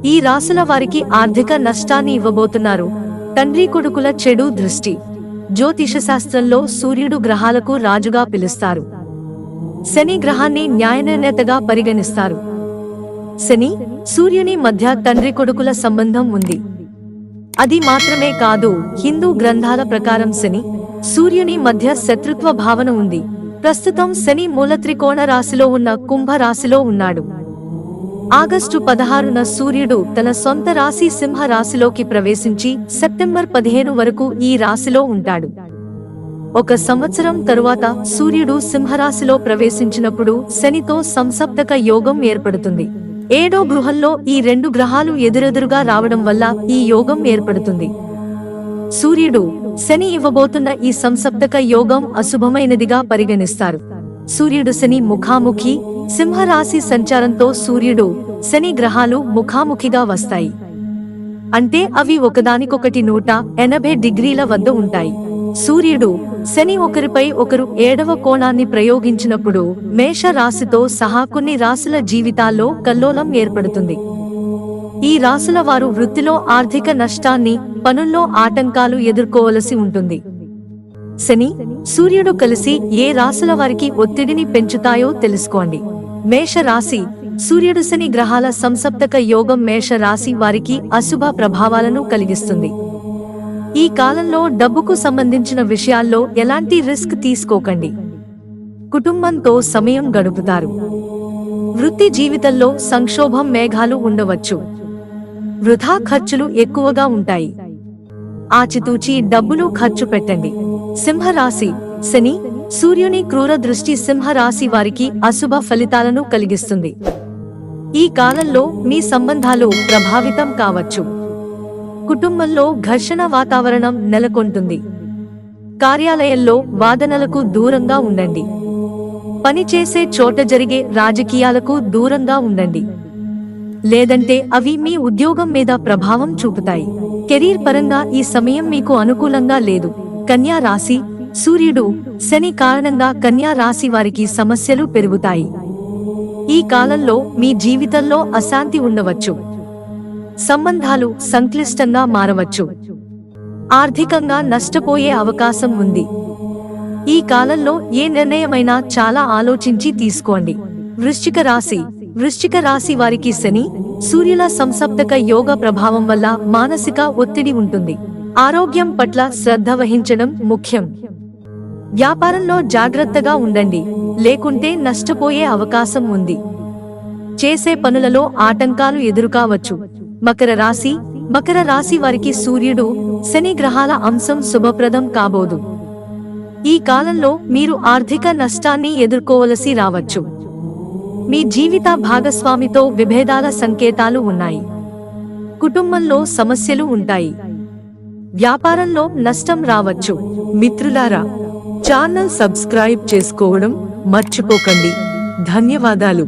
ఈ రాశుల వారికి ఆర్థిక నష్టాన్ని ఇవ్వబోతున్నారు. తండ్రి కొడుకుల చెడు దృష్టి. జ్యోతిషశాస్త్రంలో సూర్యుడు గ్రహాలకు రాజుగా పిలుస్తారు. శని గ్రహాన్ని న్యాయనిర్ణేతగా పరిగణిస్తారు. శని, సూర్యుని మధ్య తండ్రి కొడుకుల సంబంధం ఉంది. అది మాత్రమే కాదు, హిందూ గ్రంథాల ప్రకారం శని, సూర్యుని మధ్య శత్రుత్వ భావన ఉంది. ప్రస్తుతం శని మూలత్రికోణ రాశిలో ఉన్న కుంభ రాశిలో ఉన్నాడు. ఆగస్టు 16న సూర్యుడు తన సొంత రాశి సింహ రాశిలోకి ప్రవేశించి సెప్టెంబర్ 15 వరకు ఈ రాశిలో ఉంటాడు. ఒక సంవత్సరం తరువాత సూర్యుడు సింహరాశిలో ప్రవేశించినప్పుడు శనితో సంసప్తక యోగం ఏర్పడుతుంది. 7వ గృహంలో ఈ రెండు గ్రహాలు ఎదురెదురుగా రావడం వల్ల ఈ యోగం ఏర్పడుతుంది. సూర్యుడు, శని ఇవ్వబోతున్న ఈ సంసప్తక యోగం అశుభమైనదిగా పరిగణిస్తారు. సూర్యుడు శని ముఖాముఖి. సింహరాశి సంచారంతో సూర్యుడు, శని గ్రహాలు ముఖాముఖిగా వస్తాయి. అంటే అవి ఒకదానికొకటి 180 డిగ్రీల వద్ద ఉంటాయి. సూర్యుడు, శని ఒకరిపై ఒకరు 7వ కోణాన్ని ప్రయోగించినప్పుడు మేష రాశితో సహా కొన్ని రాశుల జీవితాల్లో కల్లోలం ఏర్పడుతుంది. ఈ రాశుల వారు వృత్తిలో ఆర్థిక నష్టాన్ని, పనుల్లో ఆటంకాలు ఎదుర్కోవలసి ఉంటుంది. శని, సూర్యుడు కలిసి ఏ రాశుల వారికి ఒత్తిడిని పెంచుతాయో తెలుసుకోండి. మేష రాశి. సూర్యుడు శని గ్రహాల సంసప్తక యోగం మేష రాశి వారికి అశుభ ప్రభావాలను కలిగిస్తుంది. ఈ కాలంలో డబ్బుకు సంబంధించిన విషయాల్లో ఎలాంటి రిస్క్ తీసుకోకండి. కుటుంబంతో సమయం గడుపుతారు. వృత్తి జీవితంలో సంక్షోభం మేఘాలు ఉండవచ్చు. వృధా ఖర్చులు ఎక్కువగా ఉంటాయి. ఆచితూచి డబ్బులు ఖర్చు పెట్టండి. సింహరాశి. శని, సూర్యుని క్రూర దృష్టి సింహరాశి వారికి అశుభ ఫలితాలను కలిగిస్తుంది. ఈ కాలంలో మీ సంబంధాలు ప్రభావితం కావచ్చు. కుటుంబంలో ఘర్షణ వాతావరణం నెలకొంటుంది. కార్యాలయంలో వాదనలకు దూరంగా ఉండండి. పనిచేసే చోట జరిగే రాజకీయాలకు దూరంగా ఉండండి. లేదంటే అవి మీ ఉద్యోగం మీద ప్రభావం చూపుతాయి. కెరీర్ పరంగా ఈ సమయం మీకు అనుకూలంగా లేదు. కన్యా రాశి. సూర్యుడు, శని కారణంగా కన్యా రాశి వారికి సమస్యలు పెరుగుతాయి. ఈ కాలంలో మీ జీవితంలో అశాంతి ఉండవచ్చు. సంబంధాలు సంక్లిష్టంగా మారవచ్చు. ఆర్థికంగా నష్టపోయే అవకాశం ఉంది. ఈ కాలంలో ఏ నిర్ణయమైనా చాలా ఆలోచించి తీసుకోండి. వృశ్చిక రాశి. వృశ్చిక రాశి వారికి శని, సూర్యుల సంసప్తక యోగ ప్రభావం వల్ల మానసిక ఒత్తిడి ఉంటుంది. ఆరోగ్యం పట్ల శ్రద్ధ వహించడం ముఖ్యం. వ్యాపారంలో జాగ్రత్తగా ఉండండి, లేకుంటే నష్టపోయే అవకాశం ఉంది. చేసే పనులలో ఆటంకాలు ఎదురుకావచ్చు. మకర రాశి. మకర రాశి వారికి సూర్యుడు, శని గ్రహాల అంశం శుభప్రదం కాబోదు. ఈ కాలంలో మీరు ఆర్థిక నష్టాన్ని ఎదుర్కోవలసి రావచ్చు. మీ జీవిత భాగస్వామితో విభేదాల సంకేతాలు ఉన్నాయి. కుటుంబంలో సమస్యలు ఉంటాయి. వ్యాపారంలో నష్టం రావచ్చు. మిత్రులారా, ఛానల్ సబ్స్క్రైబ్ చేసుకోవడం మర్చిపోకండి. ధన్యవాదాలు.